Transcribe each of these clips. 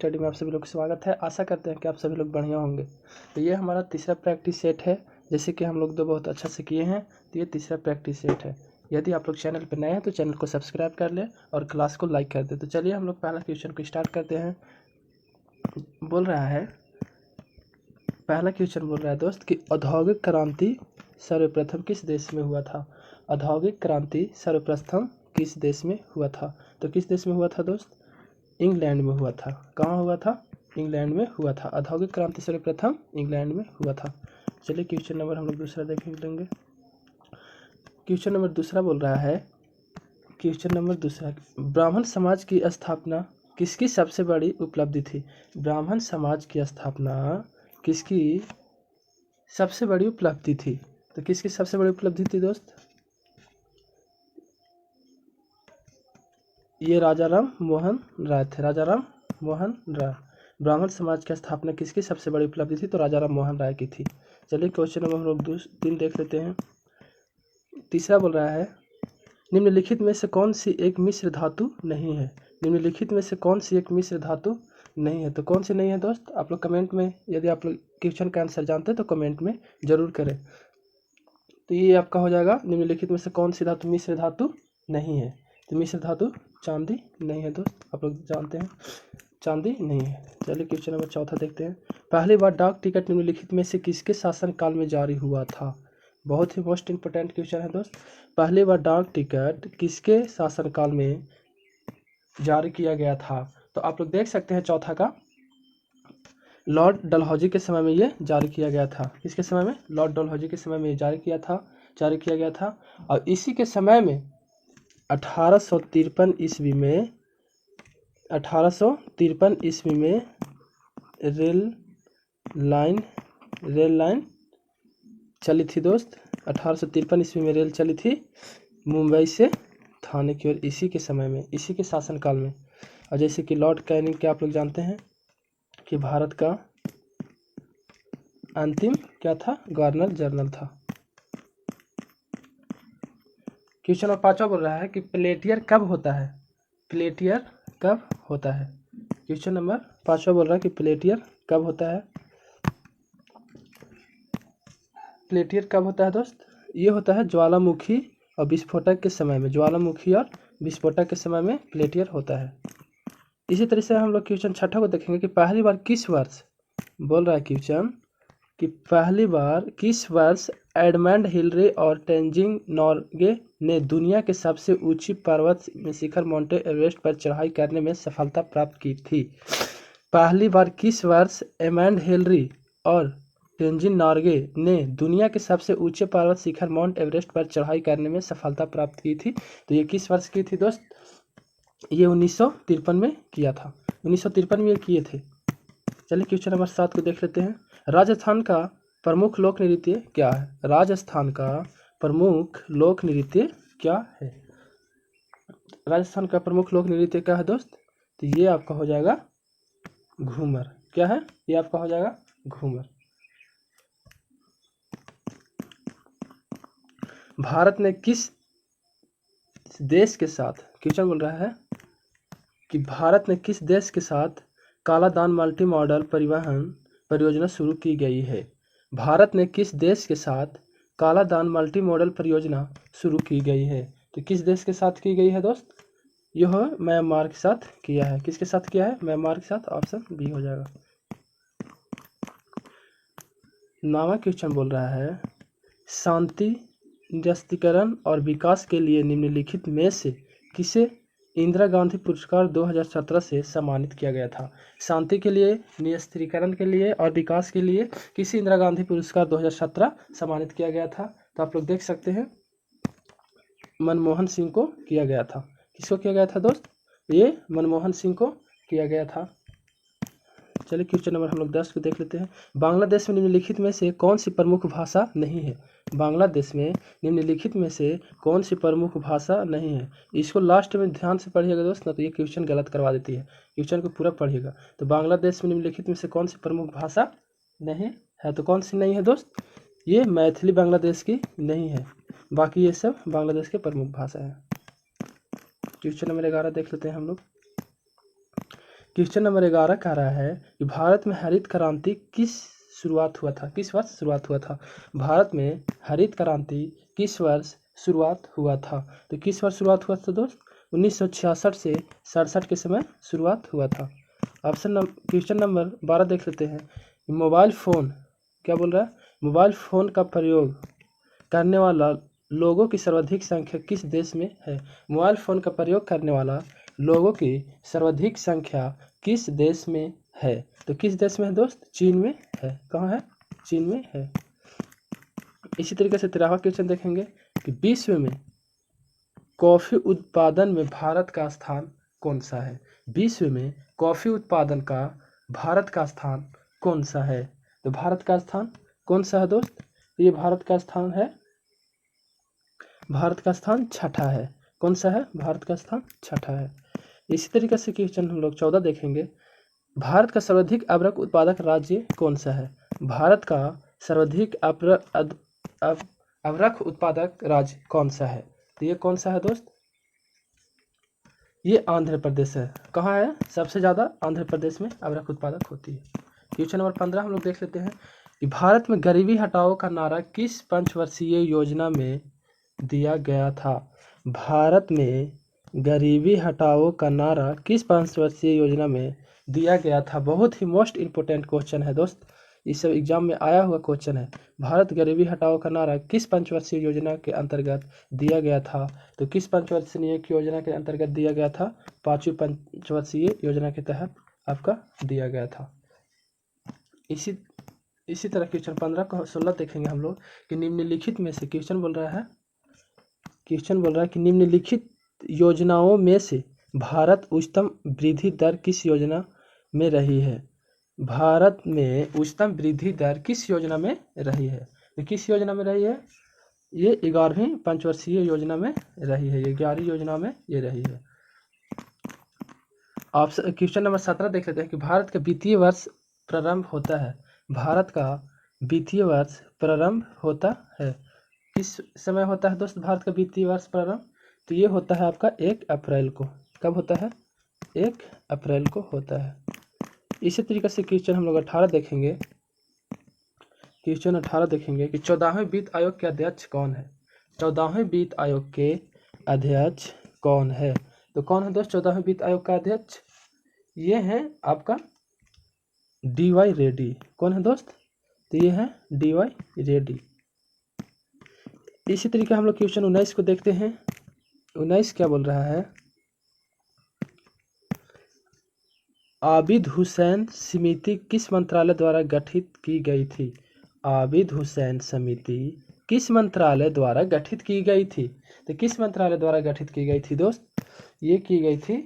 Study में आप सभी लोग का स्वागत है। आशा करते हैं कि आप सभी लोग बढ़िया होंगे। तो ये हमारा तीसरा प्रैक्टिस सेट है। जैसे कि हम लोग दो बहुत अच्छा से किए हैं, तो ये तीसरा प्रैक्टिस सेट है। यदि आप लोग चैनल पर नए हैं तो चैनल को सब्सक्राइब कर लें और क्लास को लाइक कर दें। तो चलिए हम लोग पहला क्वेश्चन को स्टार्ट करते हैं। पहला क्वेश्चन बोल रहा है दोस्त कि औद्योगिक क्रांति सर्वप्रथम किस देश में हुआ था। औद्योगिक क्रांति सर्वप्रथम किस देश में हुआ था। तो किस देश में हुआ था दोस्त? इंग्लैंड में हुआ था। कहाँ हुआ था? इंग्लैंड में हुआ था। औद्योगिक क्रांति सर्वप्रथम इंग्लैंड में हुआ था। चलिए क्वेश्चन नंबर हम लोग दूसरा देख लेंगे। क्वेश्चन नंबर दूसरा बोल रहा है, क्वेश्चन नंबर दूसरा, ब्राह्मण समाज की स्थापना किसकी सबसे बड़ी उपलब्धि थी। ब्राह्मण समाज की स्थापना किसकी सबसे बड़ी उपलब्धि थी। तो किसकी सबसे बड़ी उपलब्धि थी दोस्त? ये राजाराम मोहन राय थे। राजाराम मोहन राय। ब्राह्मण समाज की स्थापना किसकी सबसे बड़ी उपलब्धि थी? तो राजाराम मोहन राय की थी। चलिए क्वेश्चन नंबर हम लोग 3 देख लेते हैं। तीसरा बोल रहा है, निम्नलिखित में से कौन सी एक मिश्र धातु नहीं है। निम्नलिखित में से कौन सी एक मिश्र धातु नहीं है। तो कौन सी नहीं है दोस्त? आप लोग कमेंट में, यदि आप लोग क्वेश्चन का आंसर जानते हैं तो कमेंट में जरूर करें। तो ये आपका हो जाएगा, निम्नलिखित में से कौन सी धातु मिश्र धातु नहीं है। तो मिश्र धातु चांदी नहीं है दोस्त, आप लोग जानते हैं चांदी नहीं है। चलिए क्वेश्चन नंबर चौथा देखते हैं। पहली बार डाक टिकट निम्नलिखित में से किसके शासनकाल में जारी हुआ था। बहुत ही मोस्ट इंपोर्टेंट क्वेश्चन है दोस्त। पहली बार डाक टिकट किसके शासनकाल में जारी किया गया था। तो आप लोग देख सकते हैं चौथा का, लॉर्ड डलहौजी के समय में ये जारी किया गया था। किसके समय में? लॉर्ड डलहौजी के समय में ये जारी किया गया था। और इसी के समय में 1853 ईस्वी में रेल लाइन चली थी दोस्त। 1853 ईस्वी में रेल चली थी मुंबई से थाने की ओर, इसी के समय में, इसी के शासनकाल में। और जैसे कि लॉर्ड कैनिंग के आप लोग जानते हैं कि भारत का अंतिम क्या था? गवर्नर जनरल था। क्वेश्चन नंबर 5 बोल रहा है कि प्लेटियर कब होता है। प्लेटियर कब होता है। क्वेश्चन नंबर 5 बोल रहा है कि प्लेटियर कब होता है। प्लेटियर कब होता है दोस्त? ये होता है ज्वालामुखी और विस्फोटक के समय में। ज्वालामुखी और विस्फोटक के समय में प्लेटियर होता है। इसी तरह से हम लोग क्वेश्चन 6 को देखेंगे कि पहली बार किस वर्ष, बोल रहा है क्वेश्चन कि पहली बार किस वर्ष एडमंड हिलरी और तेंजिंग नोर्गे ने दुनिया के सबसे ऊंची पर्वत में शिखर माउंट एवरेस्ट पर चढ़ाई करने में सफलता प्राप्त की थी। पहली बार किस वर्ष एडमंड हिलरी और तेंजिंग नोर्गे ने दुनिया के सबसे ऊंचे पर्वत शिखर माउंट एवरेस्ट पर चढ़ाई करने में सफलता प्राप्त की थी। तो ये किस वर्ष की थी दोस्त? ये 1953 में किया था। 1953 में ये किए थे। चलिए क्वेश्चन नंबर 7 को देख लेते हैं। राजस्थान का प्रमुख लोक नृत्य क्या है। राजस्थान का प्रमुख लोक नृत्य क्या है। राजस्थान का प्रमुख लोक नृत्य क्या है दोस्त? तो ये आपका हो जाएगा घूमर। क्या है? ये आपका हो जाएगा घूमर। भारत ने किस देश के साथ, क्वेश्चन बोल रहा है कि भारत ने किस देश के साथ कालादान मल्टी मॉडल परिवहन परियोजना शुरू की गई है। भारत ने किस देश के साथ कालादान मल्टी मॉडल परियोजना शुरू की गई है। तो किस देश के साथ की गई है दोस्त? यह म्यांमार के साथ किया है। किसके साथ किया है? म्यांमार के साथ। ऑप्शन बी हो जाएगा। नवा क्वेश्चन बोल रहा है, शांति निरस्त्रीकरण और विकास के लिए निम्नलिखित में से किसे इंदिरा गांधी पुरस्कार 2017 से सम्मानित किया गया था। शांति के लिए, निरस्त्रीकरण के लिए और विकास के लिए किसे इंदिरा गांधी पुरस्कार 2017 सम्मानित किया गया था। तो आप लोग देख सकते हैं मनमोहन सिंह को किया गया था। किसको किया गया था दोस्त? ये मनमोहन सिंह को किया गया था। चलिए क्वेश्चन नंबर हम लोग 10 को देख लेते हैं। बांग्लादेश में निम्नलिखित में से कौन सी प्रमुख भाषा नहीं है। बांग्लादेश में निम्नलिखित में से कौन सी प्रमुख भाषा नहीं है। इसको लास्ट में ध्यान से पढ़िएगा दोस्त, ना तो ये क्वेश्चन गलत करवा देती है। क्वेश्चन को पूरा पढ़िएगा। तो बांग्लादेश में निम्नलिखित में से कौन सी प्रमुख भाषा नहीं है। तो कौन सी नहीं है दोस्त? ये मैथिली बांग्लादेश की नहीं है, बाकी ये सब बांग्लादेश के प्रमुख भाषा है। क्वेश्चन नंबर 11 देख लेते हैं हम लोग। क्वेश्चन नंबर 11 कह रहा है कि भारत में हरित क्रांति किस वर्ष शुरुआत हुआ था। भारत में हरित क्रांति किस वर्ष शुरुआत हुआ था। तो किस वर्ष शुरुआत हुआ था दोस्त? 1966 से 67 के समय शुरुआत हुआ था। क्वेश्चन नंबर 12 देख लेते हैं। मोबाइल फ़ोन क्या बोल रहा है? मोबाइल फ़ोन का प्रयोग करने वाला लोगों की सर्वाधिक संख्या किस देश में है। मोबाइल फ़ोन का प्रयोग करने वाला लोगों की सर्वाधिक संख्या किस देश में है। तो किस देश में है दोस्त? चीन में है। कहाँ है? चीन में है। इसी तरीके से 13वां क्वेश्चन देखेंगे कि विश्व में कॉफ़ी उत्पादन में भारत का स्थान कौन सा है। विश्व में कॉफ़ी उत्पादन का भारत का स्थान कौन सा है। तो भारत का स्थान कौन सा है दोस्त? ये भारत का स्थान है, भारत का स्थान छठा है। कौन सा है? भारत का स्थान छठा है। इसी तरीके से क्वेश्चन हम लोग 14 देखेंगे। भारत का सर्वाधिक अबरख उत्पादक राज्य कौन सा है। भारत का सर्वाधिक अबरख उत्पादक राज्य कौन सा है। तो ये कौन सा है दोस्त? ये आंध्र प्रदेश है। कहाँ है? सबसे ज़्यादा आंध्र प्रदेश में अबरख उत्पादक होती है। क्वेश्चन नंबर 15 हम लोग देख लेते हैं कि भारत में गरीबी हटाओ का नारा किस पंचवर्षीय योजना में दिया गया था। भारत में गरीबी हटाओ का नारा किस पंचवर्षीय योजना में दिया गया था। बहुत ही मोस्ट इम्पोर्टेंट क्वेश्चन है दोस्त, इस सब एग्जाम में आया हुआ क्वेश्चन है। भारत गरीबी हटाओ का नारा किस पंचवर्षीय योजना के अंतर्गत दिया गया था। तो किस पंचवर्षीय योजना के अंतर्गत दिया गया था? 5वीं पंचवर्षीय योजना के तहत आपका दिया गया था। इसी तरह क्वेश्चन 15 को 16 देखेंगे हम लोग कि निम्नलिखित में से क्वेश्चन बोल रहा है कि निम्नलिखित योजनाओं में से भारत उच्चतम वृद्धि दर किस योजना में रही है। भारत में उच्चतम वृद्धि दर किस योजना में रही है। तो किस योजना में रही है? ये 11वीं पंचवर्षीय योजना में रही है। ये 11वीं योजना में ये रही है। ऑप्शन क्वेश्चन नंबर 17 देख लेते हैं कि भारत का वित्तीय वर्ष प्रारंभ होता है। भारत का वित्तीय वर्ष प्रारंभ होता है किस समय होता है दोस्त? भारत का वित्तीय वर्ष प्रारंभ तो ये होता है आपका 1 अप्रैल को। कब होता है? 1 अप्रैल को होता है। इसी तरीके से क्वेश्चन हम लोग 18 देखेंगे। क्वेश्चन 18 देखेंगे कि 14वें वित्त आयोग के अध्यक्ष कौन है। 14वें वित्त आयोग के अध्यक्ष कौन है। तो कौन है दोस्त 14वें वित्त आयोग का अध्यक्ष? ये है आपका DY रेड्डी। कौन है दोस्त? तो ये है DY रेड्डी। इसी तरीके हम लोग क्वेश्चन 19 को देखते हैं। 19 क्या बोल रहा है? आबिद हुसैन समिति किस मंत्रालय द्वारा गठित की गई थी। आबिद हुसैन समिति किस मंत्रालय द्वारा गठित की गई थी। तो किस मंत्रालय द्वारा गठित की गई थी दोस्त? ये की गई थी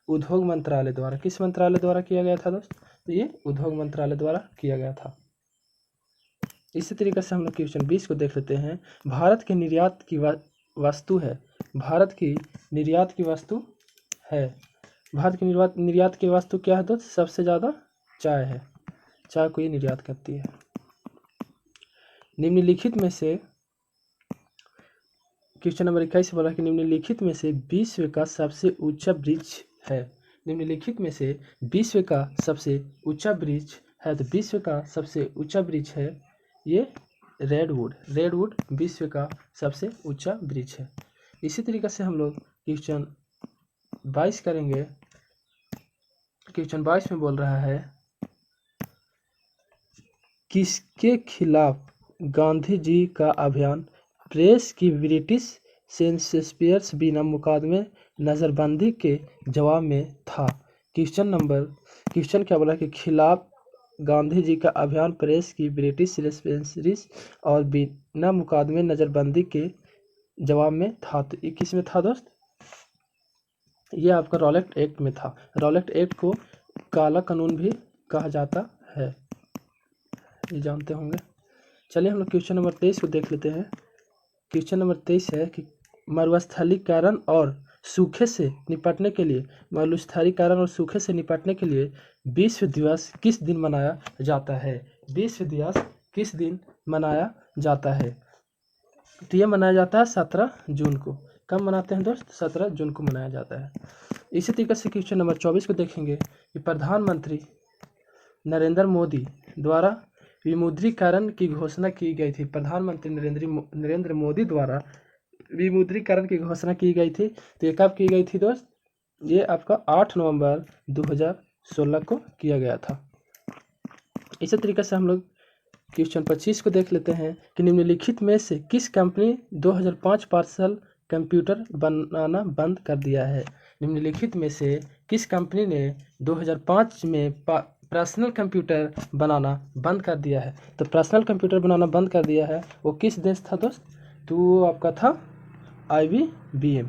उद्योग मंत्रालय द्वारा। किस मंत्रालय द्वारा किया गया था दोस्त? तो ये उद्योग मंत्रालय द्वारा किया गया था। इसी तरीके से हम लोग क्वेश्चन 20 को देख लेते हैं। भारत के निर्यात की वस्तु है। भारत की निर्यात की वस्तु है। भारत की निर्यात की वस्तु क्या है दोस्त? सबसे ज़्यादा चाय है। चाय को ये निर्यात करती है। निम्नलिखित में से क्वेश्चन नंबर 21 बोला कि निम्नलिखित में से विश्व का सबसे ऊंचा वृक्ष है। निम्नलिखित में से विश्व का सबसे ऊंचा वृक्ष है। तो विश्व का सबसे ऊंचा वृक्ष है ये रेडवुड। रेडवुड विश्व का सबसे ऊंचा वृक्ष है। इसी तरीके से हम लोग क्वेश्चन 22 करेंगे। क्वेश्चन 22 में बोल रहा है किसके खिलाफ गांधी जी का अभियान प्रेस की ब्रिटिश सेंसेस्पियर्स बिना मुकदमे नज़रबंदी के जवाब में था। क्वेश्चन क्या बोला कि खिलाफ गांधी जी का अभियान प्रेस की ब्रिटिश सेंसेस्पियर्स और बिना मुकदमे नज़रबंदी के जवाब में था। तो ये किस में था दोस्त? ये आपका रॉलेट एक्ट में था। रॉलेट एक्ट को काला कानून भी कहा जाता है, ये जानते होंगे। चलिए हम लोग क्वेश्चन नंबर 23 को देख लेते हैं। क्वेश्चन नंबर 23 है कि मरुस्थलीकरण और सूखे से निपटने के लिए विश्व दिवस किस दिन मनाया जाता है। विश्व दिवस किस दिन मनाया जाता है? तो ये मनाया जाता है 17 जून को। कब मनाते हैं दोस्त? 17 जून को मनाया जाता है। इसी तरीके से क्वेश्चन नंबर 24 को देखेंगे कि प्रधानमंत्री नरेंद्र मोदी द्वारा विमुद्रीकरण की घोषणा की गई थी। प्रधानमंत्री नरेंद्र मोदी द्वारा विमुद्रीकरण की घोषणा की गई थी, तो ये कब की गई थी दोस्त? ये आपका 8 नवंबर 2016 को किया गया था। इसी तरीके से हम लोग क्वेश्चन 25 को देख लेते हैं कि निम्नलिखित में से किस कंपनी 2005 पार्सल कंप्यूटर बनाना बंद कर दिया है? निम्नलिखित में से किस कंपनी ने 2005 में पर्सनल कंप्यूटर बनाना बंद कर दिया है? तो पर्सनल कंप्यूटर बनाना बंद कर दिया है वो किस देश था दोस्त? तो वो आपका था IBM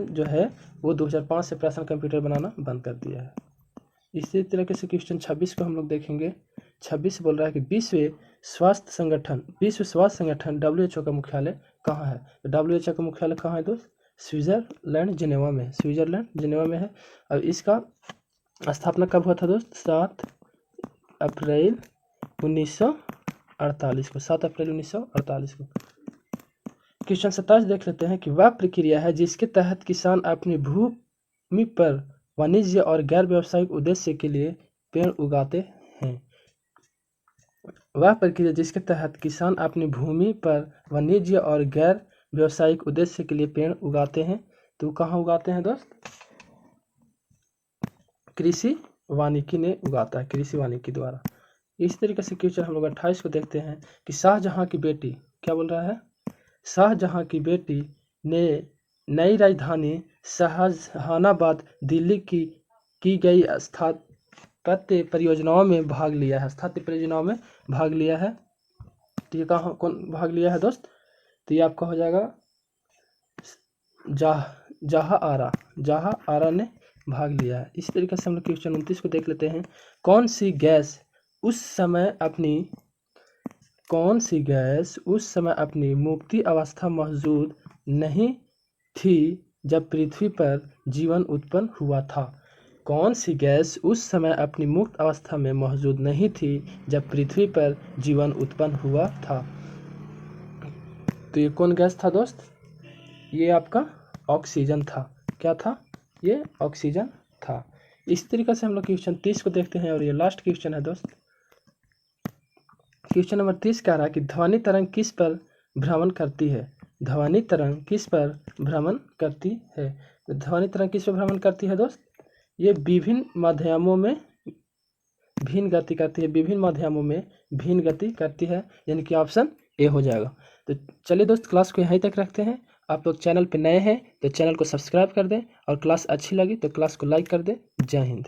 जो है वो 2005 से पर्सनल कंप्यूटर बनाना बंद कर दिया है। इसी तरीके से क्वेश्चन 26 को हम लोग देखेंगे। 26 बोल रहा है कि विश्व स्वास्थ्य संगठन WHO का मुख्यालय कहाँ है? तो WHO का मुख्यालय कहाँ है दोस्त? स्विट्जरलैंड जिनेवा में है। और इसका स्थापना कब हुआ था दोस्त? 7 अप्रैल 1948 को। 7 अप्रैल 1948 को। क्वेश्चन 27 देख लेते हैं कि वह प्रक्रिया है जिसके तहत किसान अपनी भूमि पर वाणिज्य और गैर व्यावसायिक उद्देश्य के लिए पेड़ उगाते हैं। वह प्रक्रिया जिसके तहत किसान अपनी भूमि पर वाणिज्य और गैर व्यावसायिक उद्देश्य के लिए पेड़ उगाते हैं, तो कहाँ उगाते हैं दोस्त? कृषि वानिकी ने उगाता है, कृषि वानिकी द्वारा। इस तरीके से क्वेश्चन हम लोग 28 को देखते हैं कि शाहजहां की बेटी, क्या बोल रहा है? शाहजहां की बेटी ने नई राजधानी शाहजहानाबाद दिल्ली की गई स्थापत्य परियोजनाओं में भाग लिया है। तो ये कहाँ कौन भाग लिया है दोस्त? तो ये आपका हो जाएगा जहां आरा ने भाग लिया है। इसी तरीके से हम लोग क्वेश्चन 29 को देख लेते हैं। कौन सी गैस उस समय अपनी मुक्ति अवस्था मौजूद नहीं थी जब पृथ्वी पर जीवन उत्पन्न हुआ था? कौन सी गैस उस समय अपनी मुक्त अवस्था में मौजूद नहीं थी जब पृथ्वी पर जीवन उत्पन्न हुआ था? तो ये कौन गैस था दोस्त? ये आपका ऑक्सीजन था। क्या था? ये ऑक्सीजन था। इस तरीके से हम लोग क्वेश्चन 30 को देखते हैं और ये लास्ट क्वेश्चन है दोस्त। क्वेश्चन नंबर 30 कह रहा है कि ध्वनि तरंग किस पर भ्रमण करती है? ध्वनि तरंग किस पर भ्रमण करती है? तो ध्वनि तरंग किस पर भ्रमण करती है दोस्त? ये विभिन्न माध्यमों में भिन्न गति करती है, यानी कि ऑप्शन ए हो जाएगा। तो चलिए दोस्त, क्लास को यहीं तक रखते हैं। आप लोग चैनल पे नए हैं तो चैनल को सब्सक्राइब कर दें और क्लास अच्छी लगी तो क्लास को लाइक कर दें। जय हिंद।